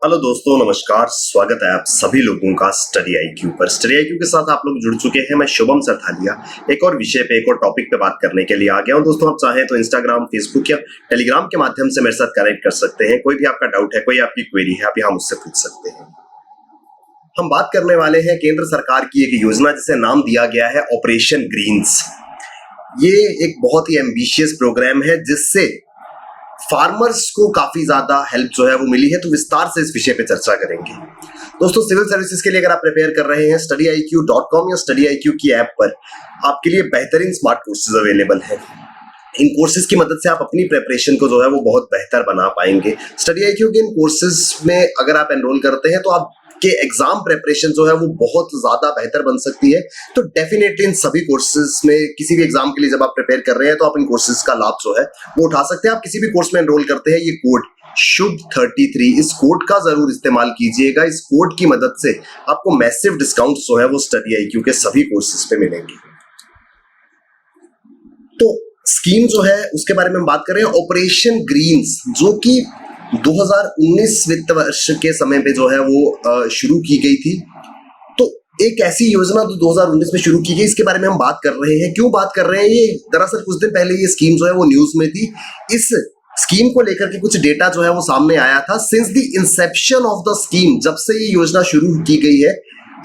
Hello दोस्तों, नमस्कार। स्वागत है आप सभी लोगों का स्टडी आईक्यू पर। स्टडी आईक्यू के साथ आप लोग जुड़ चुके हैं। मैं शुभम सरथालिया एक और विषय पे, एक और टॉपिक पे बात करने के लिए आ गया हूं। दोस्तों, आप चाहें तो इंस्टाग्राम, फेसबुक या टेलीग्राम के माध्यम से मेरे साथ कनेक्ट कर सकते हैं। कोई भी आपका डाउट है, कोई आपकी क्वेरी है, आप यहाँ मुझसे पूछ सकते हैं। हम बात करने वाले हैं केंद्र सरकार की एक योजना जिसे नाम दिया गया है ऑपरेशन ग्रीन्स। ये एक बहुत ही एम्बिशियस प्रोग्राम है जिससे फार्मर्स को काफी ज्यादा हेल्प जो है वो मिली है। तो विस्तार से इस विषय पे चर्चा करेंगे। दोस्तों, सिविल सर्विसेज के लिए अगर आप प्रिपेयर कर रहे हैं, studyIQ.com या StudyIQ की ऐप पर आपके लिए बेहतरीन स्मार्ट कोर्सेज अवेलेबल हैं। इन कोर्सेज की मदद से आप अपनी प्रिपरेशन को जो है वो बहुत बेहतर बना पाएंगे। StudyIQ के इन कोर्सेज में अगर आप एनरोल करते हैं तो आपके एग्जाम प्रिपरेशन जो है वो बहुत ज्यादा बेहतर बन सकती है। तो डेफिनेटली इन सभी कोर्सेज में किसी भी एग्जाम के लिए जब आप प्रिपेयर कर रहे हैं तो आप इन कोर्सेज का लाभ जो है वो उठा सकते हैं। आप किसी भी कोर्स में एनरोल करते हैं, ये कोड शुभ 33, इस कोड का जरूर इस्तेमाल कीजिएगा। इस कोड की मदद से आपको मैसिव डिस्काउंट जो है वो StudyIQ के सभी कोर्सेज पे मिलेंगे। तो स्कीम जो है उसके बारे में हम बात कर रहे हैं, ऑपरेशन ग्रीन्स, जो कि 2019 वित्त वर्ष के समय पे जो है वो शुरू की गई थी। तो एक ऐसी योजना जो 2019 में शुरू की गई, इसके बारे में हम बात कर रहे हैं। क्यों बात कर रहे हैं? ये दरअसल कुछ दिन पहले ये स्कीम जो है वो न्यूज में थी। इस स्कीम को लेकर के कुछ डेटा जो है वो सामने आया था। Since the Inception of the scheme, जब से ये योजना शुरू की गई है,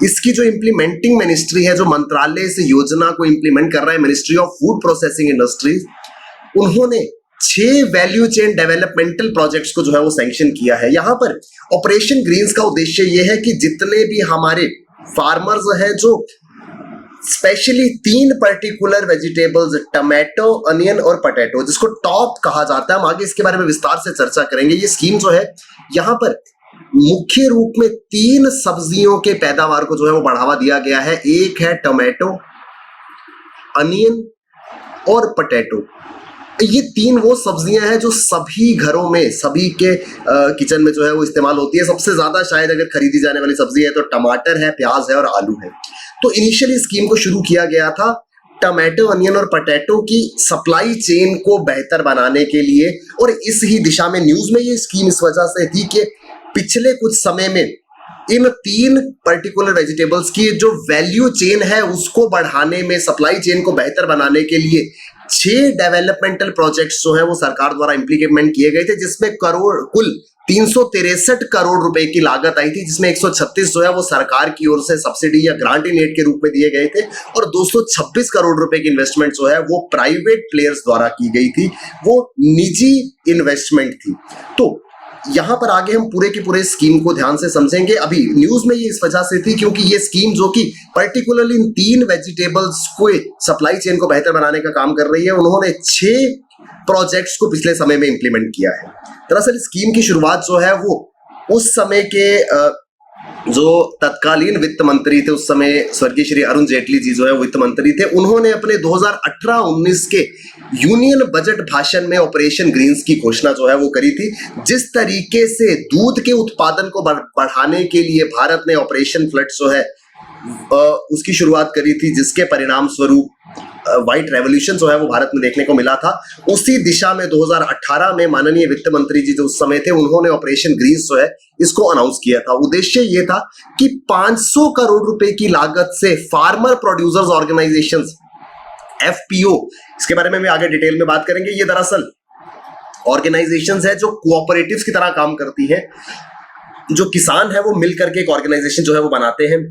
इसकी जो इम्प्लीमेंटिंग मिनिस्ट्री है, जो मंत्रालय इस योजना को इम्प्लीमेंट कर रहा है, ministry of food processing industries, उन्होंने 6 वैल्यू चेन डेवलपमेंटल प्रोजेक्ट्स को जो है वो सैंक्शन किया है। यहाँ पर ऑपरेशन ग्रीन्स का उद्देश्य ये है कि जितने भी हमारे फार्मर्स हैं जो specially 3 particular vegetables, tomato, onion और पोटैटो, जिसको टॉप कहा जाता है, हम आगे इसके बारे में विस्तार से चर्चा करेंगे। ये स्कीम जो है यहाँ पर मुख्य रूप में 3 सब्जियों के पैदावार को जो है वो बढ़ावा दिया गया है। एक है टमाटो, अनियन और पोटैटो। ये 3 वो सब्जियां हैं जो सभी घरों में, सभी के किचन में जो है वो इस्तेमाल होती है। सबसे ज्यादा शायद अगर खरीदी जाने वाली सब्जी है तो टमाटर है, प्याज है और आलू है। तो इनिशियली स्कीम को शुरू किया गया था टमाटो, अनियन और पोटैटो की सप्लाई चेन को बेहतर बनाने के लिए, और इस ही दिशा में न्यूज में ये स्कीम इस वजह से थी कि पिछले कुछ समय में इन 3 पर्टिकुलर वेजिटेबल्स की जो वैल्यू चेन है उसको बढ़ाने में, सप्लाई चेन को बेहतर बनाने के लिए 6 डेवलपमेंटल प्रोजेक्ट्स जो है वो सरकार द्वारा इंप्लीमेंट किए गए थे, जिसमें कुल 363 करोड़ रुपए की लागत आई थी, जिसमें 136 जो है वो सरकार की ओर से सब्सिडी या ग्रांट इन एड के रूप में दिए गए थे, और 226 करोड़ रुपए की इन्वेस्टमेंट जो है वो प्राइवेट प्लेयर्स द्वारा की गई थी, वो निजी इन्वेस्टमेंट थी। तो यहां पर आगे हम पूरे के पूरे स्कीम को ध्यान से समझेंगे। अभी न्यूज में ये इस वजह से थी क्योंकि ये स्कीम जो कि पर्टिकुलरली इन 3 वेजिटेबल्स को सप्लाई चेन को बेहतर बनाने का काम कर रही है, उन्होंने 6 प्रोजेक्ट्स को पिछले समय में इंप्लीमेंट किया है। दरअसल स्कीम की शुरुआत जो है वो उस समय के जो तत्कालीन वित्त मंत्री थे, उस समय स्वर्गीय श्री अरुण जेटली जी जो है वित्त मंत्री थे, उन्होंने अपने 2018-19 के यूनियन बजट भाषण में ऑपरेशन ग्रीन्स की घोषणा जो है वो करी थी। जिस तरीके से दूध के उत्पादन को बढ़ाने के लिए भारत ने ऑपरेशन फ्लड जो है उसकी शुरुआत करी थी, जिसके परिणाम स्वरूप व्हाइट रेवोल्यूशन जो है वो भारत में देखने को मिला था, उसी दिशा में 2018 में माननीय वित्त मंत्री जी जो उस समय थे, उन्होंने ऑपरेशन ग्रीन्स जो है इसको अनाउंस किया था। उद्देश्य ये था कि 500 करोड़ रुपए की लागत से फार्मर प्रोड्यूसर्स ऑर्गेनाइजेशंस, FPO, इसके बारे में भी आगे डिटेल में बात करेंगे। ये दरअसल ऑर्गेनाइजेशंस है जो कोऑपरेटिव्स की तरह काम करती है। जो किसान है वो मिलकर के एक ऑर्गेनाइजेशन जो है वो बनाते हैं।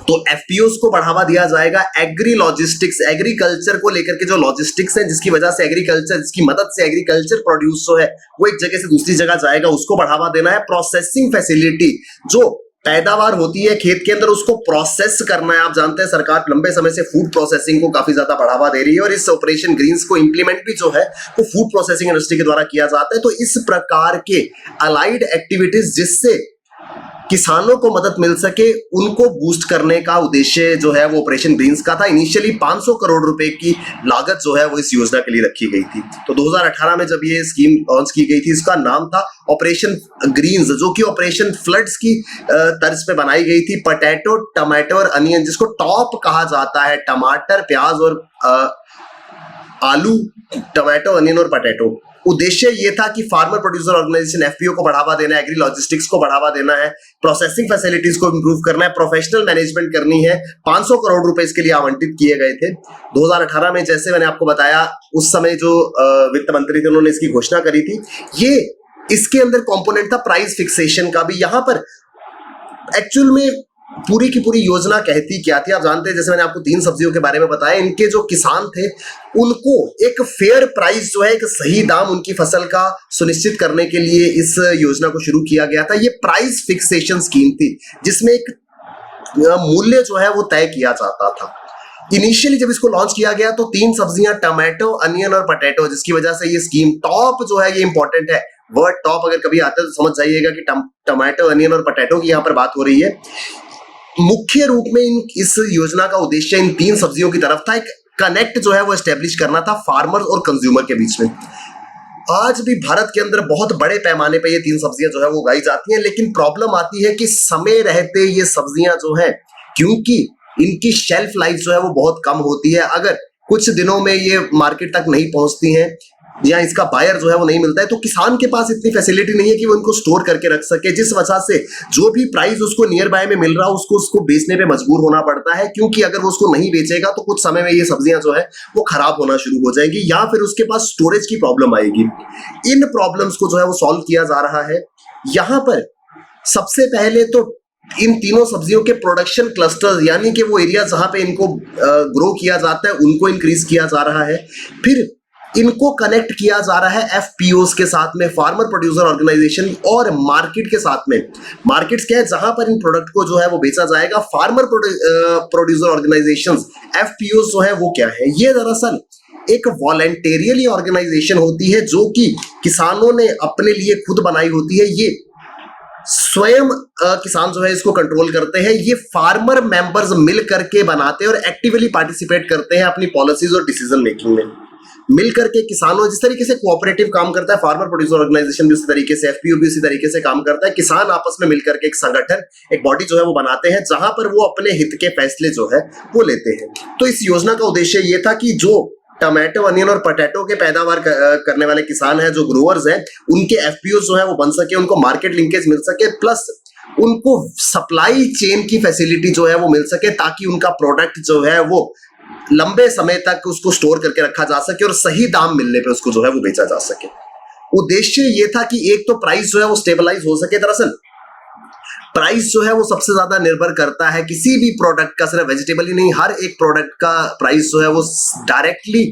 तो FPOs को बढ़ावा दिया जाएगा। एग्री लॉजिस्टिक्स, एग्रीकल्चर को लेकर के जो लॉजिस्टिक्स है, जिसकी वजह से एग्रीकल्चर, जिसकी मदद से एग्रीकल्चर प्रोड्यूस जो है वो एक जगह से दूसरी जगह जाएगा, उसको बढ़ावा देना है। प्रोसेसिंग फैसिलिटी, जो पैदावार होती है खेत के अंदर उसको प्रोसेस करना है। आप जानते हैं सरकार लंबे समय से फूड प्रोसेसिंग को काफी ज्यादा बढ़ावा दे रही है, और इस ऑपरेशन ग्रीन्स को इंप्लीमेंट भी जो है वो फूड प्रोसेसिंग इंडस्ट्री के द्वारा किया जाता है। तो इस प्रकार के अलाइड एक्टिविटीज जिससे किसानों को मदद मिल सके, उनको बूस्ट करने का उद्देश्य जो है वो ऑपरेशन ग्रीन्स का था। इनिशियली 500 करोड़ रुपए की लागत जो है वो इस योजना के लिए रखी गई थी। तो 2018 में जब ये स्कीम लॉन्च की गई थी, इसका नाम था ऑपरेशन ग्रीन्स, जो कि ऑपरेशन फ्लड्स की तर्ज पे बनाई गई थी। पोटैटो, टमाटो और अनियन, जिसको टॉप कहा जाता है, टमाटर, प्याज और आलू, टमाटो, अनियन और पोटैटो। उद्देश्य ये था कि फार्मर प्रोड्यूसर ऑर्गेनाइजेशन एफपीओ को बढ़ावा देना है, एग्री लॉजिस्टिक्स को बढ़ावा देना है, प्रोसेसिंग फैसिलिटीज को इंप्रूव करना है, प्रोफेशनल मैनेजमेंट करनी है। 500 करोड़ रुपए इसके लिए आवंटित किए गए थे। 2018 में, जैसे मैंने आपको बताया, उस समय जो वित्त मंत्री थे उन्होंने इसकी घोषणा करी थी। ये इसके अंदर कंपोनेंट था प्राइस फिक्सेशन का भी। यहां पर एक्चुअल में पूरी की पूरी योजना कहती क्या थी आप जानते हैं। जैसे मैंने आपको 3 सब्जियों के बारे में बताया, इनके जो किसान थे उनको एक फेयर प्राइस जो है, एक सही दाम उनकी फसल का सुनिश्चित करने के लिए इस योजना को शुरू किया गया था। ये प्राइस फिक्सेशन स्कीम थी जिसमें एक मूल्य जो है वो तय किया जाता था। इनिशियली जब इसको लॉन्च किया गया तो 3 सब्जियां, टमाटो, अनियन और पोटैटो, जिसकी वजह से ये स्कीम टॉप जो है, ये इंपॉर्टेंट है वर्ड टॉप, अगर कभी आता है तो समझ जाइएगा कि टमाटो, अनियन और पोटैटो की यहाँ पर बात हो रही है। मुख्य रूप में इस योजना का उद्देश्य इन 3 सब्जियों की तरफ था। एक कनेक्ट जो है वो एस्टेब्लिश करना था फार्मर और कंज्यूमर के बीच में। आज भी भारत के अंदर बहुत बड़े पैमाने पे ये 3 सब्जियां जो है वो उगाई जाती हैं, लेकिन प्रॉब्लम आती है कि समय रहते ये सब्जियां जो है, क्योंकि इनकी शेल्फ लाइफ जो है वो बहुत कम होती है, अगर कुछ दिनों में ये मार्केट तक नहीं पहुंचती हैं या इसका बायर जो है वो नहीं मिलता है, तो किसान के पास इतनी फैसिलिटी नहीं है कि वो इनको स्टोर करके रख सके, जिस वजह से जो भी प्राइस उसको नियर बाय में मिल रहा है उसको बेचने पे मजबूर होना पड़ता है। क्योंकि अगर वो उसको नहीं बेचेगा तो कुछ समय में ये सब्जियां जो है वो खराब होना शुरू हो जाएंगी, या फिर उसके पास स्टोरेज की प्रॉब्लम आएगी। इन प्रॉब्लम्स को जो है वो सॉल्व किया जा रहा है। यहाँ पर सबसे पहले तो इन तीनों सब्जियों के प्रोडक्शन क्लस्टर्स, यानी कि वो एरिया जहां पे इनको ग्रो किया जाता है, उनको इंक्रीज किया जा रहा है। फिर इनको कनेक्ट किया जा रहा है एफपीओस के साथ में, फार्मर प्रोड्यूसर ऑर्गेनाइजेशन, और मार्केट के साथ में। मार्केट्स क्या है, जहां पर इन प्रोडक्ट को जो है वो बेचा जाएगा। फार्मर प्रोड्यूसर ऑर्गेनाइजेशंस, एफपीओस जो है वो क्या है, ये दरअसल एक वॉलंटेरियली ऑर्गेनाइजेशन होती है जो कि किसानों ने अपने लिए खुद बनाई होती है। ये स्वयं किसान जो है इसको कंट्रोल करते हैं। ये फार्मर मेंबर्स मिल करके बनाते हैं और एक्टिवली पार्टिसिपेट करते हैं अपनी पॉलिसीज और डिसीजन मेकिंग में। मिल करके किसानों, जिस तरीके से कोऑपरेटिव काम करता है फार्मर प्रोड्यूसर ऑर्गेनाइजेशन भी उसी तरीके से, एफपीओ भी उसी तरीके से काम करता है। किसान आपस में मिलकर के एक संगठन, एक बॉडी जो है वो बनाते हैं जहां पर वो अपने हित के फैसले जो है वो लेते हैं। तो इस योजना का उद्देश्य ये था कि जो टमाटो, अनियन और पोटैटो के पैदावार करने वाले किसान हैं, जो ग्रोअर्स हैं, उनके एफपीओ जो है वो बन सके, उनको मार्केट लिंकेज मिल सके, प्लस उनको सप्लाई चेन की फैसिलिटी जो है वो मिल सके, ताकि उनका प्रोडक्ट जो है वो लंबे समय तक उसको स्टोर करके रखा जा सके और सही दाम मिलने पे उसको जो है वो बेचा जा सके। उद्देश्य ये था कि एक तो प्राइस जो है वो स्टेबलाइज हो सके। दरअसल प्राइस जो है वो सबसे ज्यादा निर्भर करता है किसी भी प्रोडक्ट का, सिर्फ वेजिटेबल ही नहीं, हर एक प्रोडक्ट का प्राइस जो है वो डायरेक्टली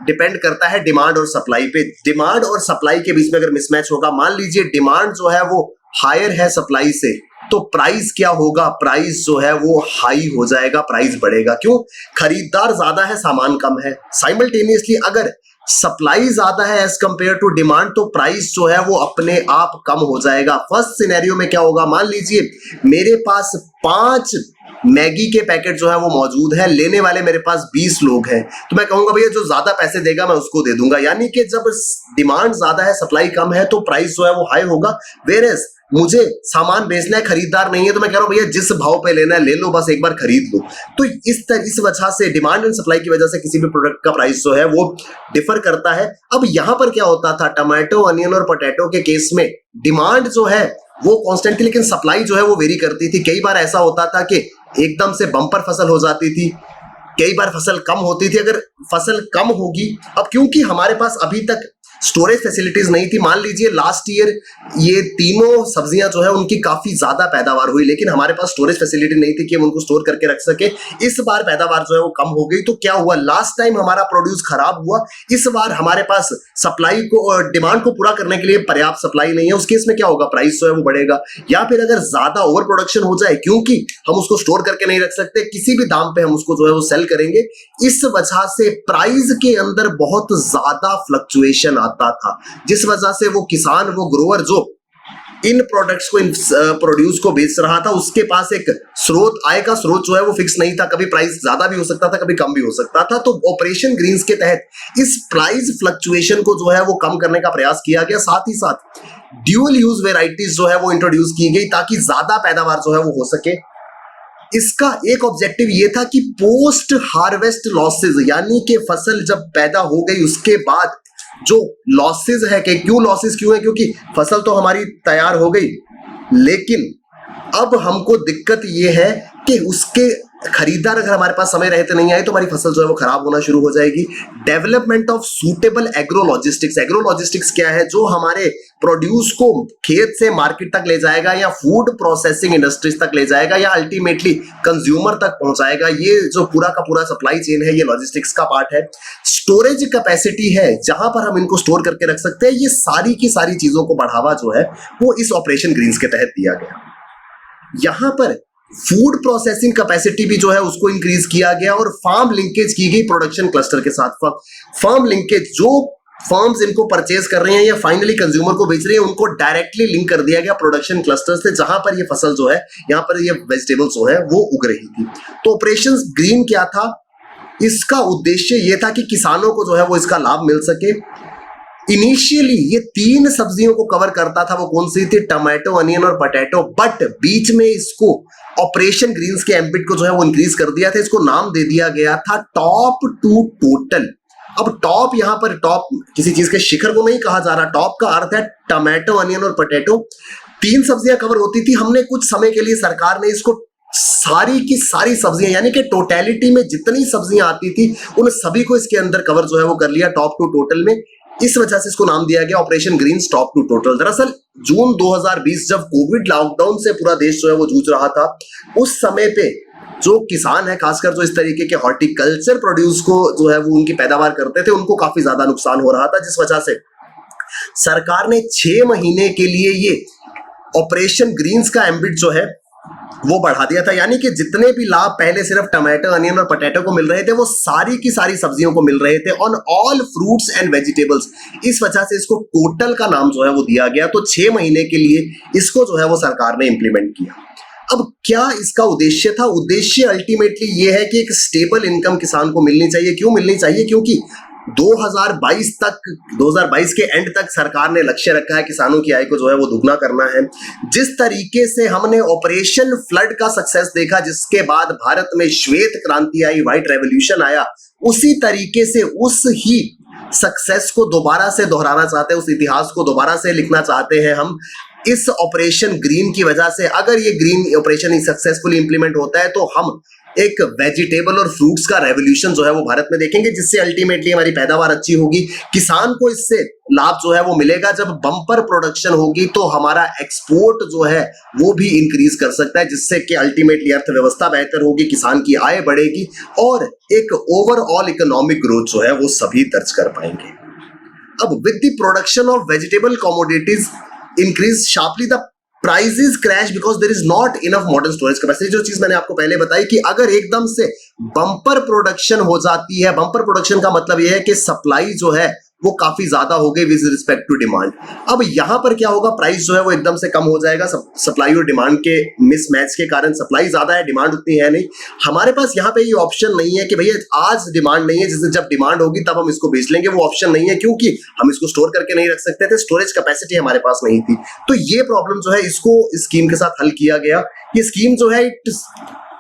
डिपेंड करता है डिमांड और सप्लाई पे। डिमांड और सप्लाई के बीच में अगर मिसमैच होगा, मान लीजिए डिमांड जो है वो हायर है सप्लाई से, तो प्राइस क्या होगा, प्राइस जो है वो हाई हो जाएगा, प्राइस बढ़ेगा। क्यों? खरीदार ज्यादा है, सामान कम है। साइमल्टेनियसली अगर सप्लाई ज्यादा है एज कंपेयर टू डिमांड, तो प्राइस जो है वो अपने आप कम हो जाएगा। फर्स्ट सिनेरियो में क्या होगा, मान लीजिए मेरे पास 5 मैगी के पैकेट जो है वो मौजूद है, लेने वाले मेरे पास 20 लोग हैं, तो मैं कहूंगा भैया जो ज्यादा पैसे देगा मैं उसको दे दूंगा। यानी कि जब डिमांड ज्यादा है, सप्लाई कम है, तो प्राइस जो है वो हाई होगा। वेयरएज मुझे सामान बेचना है, खरीदार नहीं है, तो मैं कह रहा हूं भैया जिस भाव पे लेना है ले लो, बस एक बार खरीद लो। तो इस वजह से, डिमांड एंड सप्लाई की वजह से किसी भी प्रोडक्ट का प्राइस जो है वो डिफर करता है। अब यहां पर क्या होता था, टमाटो, अनियन और पोटैटो के केस में डिमांड जो है वो कांस्टेंट थी, लेकिन सप्लाई जो है वो वेरी करती थी। कई बार ऐसा होता था कि एकदम से बम्पर फसल हो जाती थी, कई बार फसल कम होती थी। अगर फसल कम होगी, अब क्योंकि हमारे पास अभी तक स्टोरेज फैसिलिटीज नहीं थी, मान लीजिए लास्ट ईयर ये तीनों सब्जियां जो है उनकी काफी ज्यादा पैदावार हुई, लेकिन हमारे पास स्टोरेज फैसिलिटी नहीं थी कि हम उनको स्टोर करके रख सके। इस बार पैदावार जो है वो कम हो गई, तो क्या हुआ, लास्ट टाइम हमारा प्रोड्यूस खराब हुआ। इस बार हमारे पास सप्लाई को और डिमांड को पूरा करने के लिए पर्याप्त सप्लाई नहीं है। उस केस में क्या होगा, प्राइस जो है वो बढ़ेगा। या फिर अगर ज्यादा ओवर प्रोडक्शन हो जाए, क्योंकि हम उसको स्टोर करके नहीं रख सकते, किसी भी दाम पे हम उसको जो है वो सेल करेंगे, इस वजह से प्राइस के अंदर बहुत ज्यादा फ्लक्चुएशन आता था, जिस वजह से वो किसान, वो ग्रोअर जो इन प्रोडक्ट्स को, इन प्रोड्यूस को बेच रहा था, उसके पास एक स्रोत, आय का स्रोत जो है वो फिक्स नहीं था। कभी प्राइस ज्यादा भी हो सकता था, कभी कम भी हो सकता था। तो ऑपरेशन ग्रीन्स के तहत इस प्राइस फ्लक्चुएशन को जो है वो कम करने का प्रयास किया गया। साथ ही साथ ड्यूअल यूज वेराइटीज जो है वो इंट्रोड्यूस की गई, ताकि ज्यादा पैदावार जो है वो हो सके। इसका एक ऑब्जेक्टिव ये था कि पोस्ट हार्वेस्ट लॉसेस, यानी कि फसल जब पैदा हो गई उसके बाद जो लॉसेस है, कि क्यों लॉसेस क्यों है, क्योंकि फसल तो हमारी तैयार हो गई, लेकिन अब हमको दिक्कत ये है कि उसके खरीदार अगर हमारे पास समय रहते नहीं आए तो हमारी फसल जो है वो खराब होना शुरू हो जाएगी। Development of suitable agro logistics, agro logistics क्या है, जो हमारे प्रोड्यूस को खेत से मार्केट तक ले जाएगा या फूड प्रोसेसिंग इंडस्ट्रीज तक ले जाएगा या अल्टीमेटली कंज्यूमर तक पहुंचाएगा, ये जो पूरा का पूरा सप्लाई चेन है ये लॉजिस्टिक्स का पार्ट है। स्टोरेज कैपेसिटी है जहां पर हम इनको स्टोर करके रख सकते हैं, ये सारी की सारी चीजों को बढ़ावा जो है वो इस ऑपरेशन ग्रीन्स के तहत दिया गया। यहां पर फूड प्रोसेसिंग कैपेसिटी भी जो है उसको इंक्रीज किया गया और फार्म लिंकेज की गई प्रोडक्शन क्लस्टर के साथ। फार्म लिंकेज, जो फर्म्स इनको परचेज कर रहे हैं या फाइनली कंज्यूमर को बेच रहे हैं, उनको डायरेक्टली लिंक कर दिया गया प्रोडक्शन क्लस्टर से, जहां पर ये फसल जो है, यहां पर ये वेजिटेबल्स जो है वो उग रही थी। तो ऑपरेशन ग्रीन क्या था, इसका उद्देश्य ये था कि किसानों को जो है वो इसका लाभ मिल सके। इनिशियली ये 3 सब्जियों को कवर करता था, वो कौन सी थी, टमाटो, अनियन और पोटैटो, बट बीच में इसको ऑपरेशन ग्रीन्स के एम्बिट को जो है वो इंक्रीज कर दिया था। इसको नाम दे दिया गया था टॉप टू टोटल। अब टॉप, यहां पर टॉप किसी चीज के शिखर को नहीं कहा जा रहा, टॉप का अर्थ है टमाटो, अनियन और पोटैटो। 3 सब्जियां कवर होती थी। हमने कुछ समय के लिए सरकार ने इसको सारी की सारी सब्जियां, यानी कि टोटलिटी में जितनी सब्जियां आती थी उन सभी को इसके अंदर कवर जो है वो कर लिया टॉप टू टोटल में। इस वजह से इसको नाम दिया गया operation greens top to total. दरअसल जून 2020 जब कोविड लॉकडाउन से पूरा देश जो है वो जूझ रहा था, उस समय पे जो किसान है, खासकर जो इस तरीके के हॉर्टिकल्चर प्रोड्यूस को जो है वो उनकी पैदावार करते थे, उनको काफी ज्यादा नुकसान हो रहा था, जिस वजह से सरकार ने 6 महीने के लिए ये ऑपरेशन ग्रीन्स का एम्बिट जो है वो बढ़ा दिया था। यानी कि जितने भी लाभ पहले सिर्फ टमाटो, अनियन और पोटैटो को मिल रहे थे, वो सारी की सारी सब्जियों को मिल रहे थे, on all fruits and vegetables. इस वजह से इसको टोटल का नाम जो है वो दिया गया। तो 6 महीने के लिए इसको जो है वो सरकार ने इंप्लीमेंट किया। अब क्या इसका उद्देश्य था? उद्देश्य अल्टीमेटली ये है कि एक स्टेबल इनकम किसान को मिलनी चाहिए। क्यों मिलनी चाहिए? क्योंकि 2022 के एंड तक सरकार ने लक्ष्य रखा है किसानों की आय को जो है वो दुगना करना है। जिस तरीके से हमने ऑपरेशन फ्लड का सक्सेस देखा, जिसके बाद भारत में श्वेत क्रांति आई, व्हाइट रेवोल्यूशन आया, उसी तरीके से उस ही सक्सेस को दोबारा से दोहराना चाहते हैं, उस इतिहास को दोबारा से लिखना चाहते हैं हम इस ऑपरेशन ग्रीन की वजह से। अगर ये ग्रीन ऑपरेशन सक्सेसफुली इंप्लीमेंट होता है तो हम एक वेजिटेबल और फ्रूट्स का रेवोल्यूशन जो है वो भारत में देखेंगे, जिससे अल्टीमेटली हमारी पैदावार अच्छी होगी, किसान को इससे लाभ जो है वो मिलेगा। जब बम्पर प्रोडक्शन होगी तो हमारा एक्सपोर्ट जो है वो भी इंक्रीज कर सकता है, जिससे कि अल्टीमेटली अर्थव्यवस्था बेहतर होगी, किसान की आय बढ़ेगी और एक ओवरऑल इकोनॉमिक ग्रोथ जो है वो सभी दर्ज कर पाएंगे। अब with the production of vegetable commodities increase sharply, the prices crash because there is not enough modern storage capacity. जो चीज मैंने आपको पहले बताई कि अगर एकदम से बम्पर प्रोडक्शन हो जाती है, बम्पर प्रोडक्शन का मतलब यह है कि सप्लाई जो है वो काफी ज्यादा हो गई विद रिस्पेक्ट टू डिमांड। अब यहां पर क्या होगा, प्राइस जो है वो एकदम से कम हो जाएगा, सप्लाई और डिमांड के मिसमैच के कारण। सप्लाई ज्यादा है, डिमांड उतनी है नहीं। हमारे पास यहाँ पे ये ऑप्शन नहीं है कि भैया आज डिमांड नहीं है, जिससे जब डिमांड होगी तब हम इसको बेच लेंगे, वो ऑप्शन नहीं है, क्योंकि हम इसको स्टोर करके नहीं रख सकते थे, स्टोरेज कैपेसिटी हमारे पास नहीं थी। तो ये प्रॉब्लम जो है इसको स्कीम के साथ हल किया गया। ये स्कीम जो है it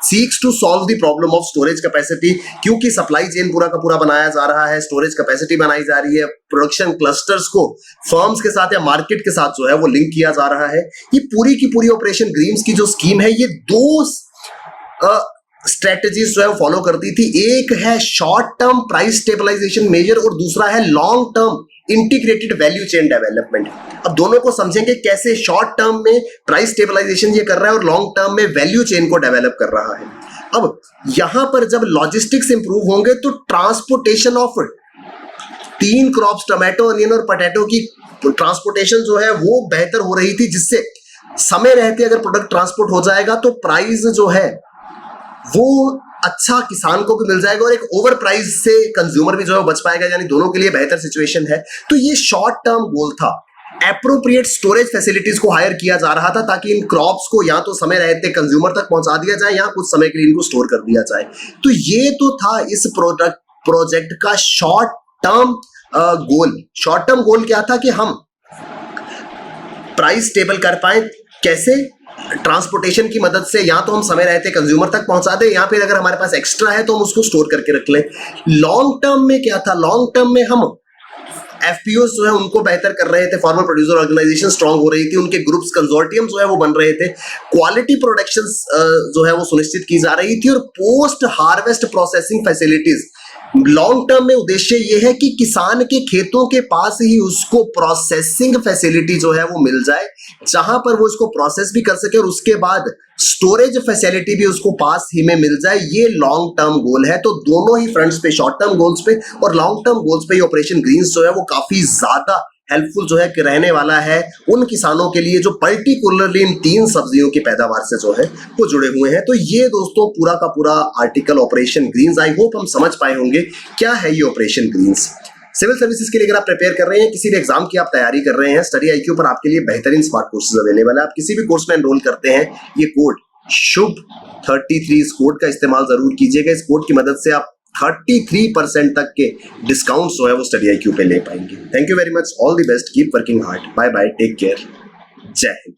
seeks to solve the problem of storage capacity, क्योंकि सप्लाई चेन पूरा का पूरा बनाया जा रहा है, स्टोरेज कैपेसिटी बनाई जा रही है, प्रोडक्शन क्लस्टर्स को फर्म्स के साथ या मार्केट के साथ जो है वो लिंक किया जा रहा है। ये पूरी की पूरी ऑपरेशन ग्रीन्स की जो स्कीम है ये 2 स्ट्रेटजीज जो है फॉलो करती थी। एक है short term price stabilisation measure और दूसरा है long term integrated value chain development. अब दोनों को समझेंगे कैसे शॉर्ट टर्म में प्राइस स्टेबलाइजेशन ये कर रहा है और लॉन्ग टर्म में वैल्यू चेन को डेवलप कर रहा है। अब यहां पर जब लॉजिस्टिक्स इंप्रूव होंगे तो transportation of 3 crops tomato, onion और पोटैटो की ट्रांसपोर्टेशन जो है वो बेहतर हो रही थी, जिससे समय रहते अगर प्रोडक्ट ट्रांसपोर्ट हो जाएगा तो प्राइस जो है वो अच्छा किसान को भी मिल जाएगा और एक ओवर प्राइस से कंज्यूमर भी जो है बच पाएगा, यानी दोनों के लिए बेहतर सिचुएशन है। तो ये शॉर्ट टर्म गोल था। एप्रोप्रिएट स्टोरेज फैसिलिटीज को हायर किया जा रहा था ताकि इन क्रॉप्स को या तो समय रहते कंज्यूमर तक पहुंचा दिया जाए या कुछ समय के लिए इनको स्टोर कर दिया जाए। तो ये तो था इस प्रोजेक्ट का short term goal. Short term goal क्या था कि हम प्राइस स्टेबल कर पाए। कैसे? ट्रांसपोर्टेशन की मदद से या तो हम समय रहते कंज्यूमर तक पहुंचा दें, या फिर अगर हमारे पास एक्स्ट्रा है तो हम उसको स्टोर करके रख लें। लॉन्ग टर्म में क्या था, लॉन्ग टर्म में हम एफपीओ जो है उनको बेहतर कर रहे थे, फार्मर प्रोड्यूसर ऑर्गेनाइजेशन स्ट्रांग हो रही थी, उनके ग्रुप्स कंसोर्टियम जो है वो बन रहे थे, क्वालिटी प्रोडक्शन जो है वो सुनिश्चित की जा रही थी, और post harvest processing facilities. Long term में उद्देश्य ये है कि किसान के खेतों के पास ही उसको प्रोसेसिंग फैसिलिटी जो है वो मिल जाए, जहां पर वो इसको प्रोसेस भी कर सके और उसके बाद स्टोरेज फैसिलिटी भी उसको पास ही में मिल जाए। ये लॉन्ग टर्म गोल है। तो दोनों ही फ्रंट्स पे, शॉर्ट टर्म गोल्स पे और लॉन्ग टर्म गोल्स पे, ये ऑपरेशन ग्रीन्स जो है वो काफी ज्यादा हेल्पफुल जो है कि रहने वाला है उन किसानों के लिए जो पर्टिकुलरली इन 3 सब्जियों की पैदावार से जो है वो जुड़े हुए हैं। तो ये दोस्तों पूरा का पूरा article operation greens, I hope हम समझ पाए होंगे क्या है ये ऑपरेशन ग्रीन्स। सिविल सर्विसेज के लिए अगर आप प्रिपेयर कर रहे हैं, किसी भी एग्जाम की आप तैयारी कर रहे हैं, स्टडी आईक्यू पर आपके लिए बेहतरीन स्मार्ट कोर्सेज अवेलेबल है। आप किसी भी कोर्स में एनरोल करते हैं, ये कोड शुभ 33 इस कोड का इस्तेमाल जरूर कीजिएगा। इस कोड की मदद से आप 33% तक के डिस्काउंट जो है वो स्टडी आईक्यू पे ले पाएंगे। Thank you very much, all the best, keep working hard, bye bye, take care, जय हिंद।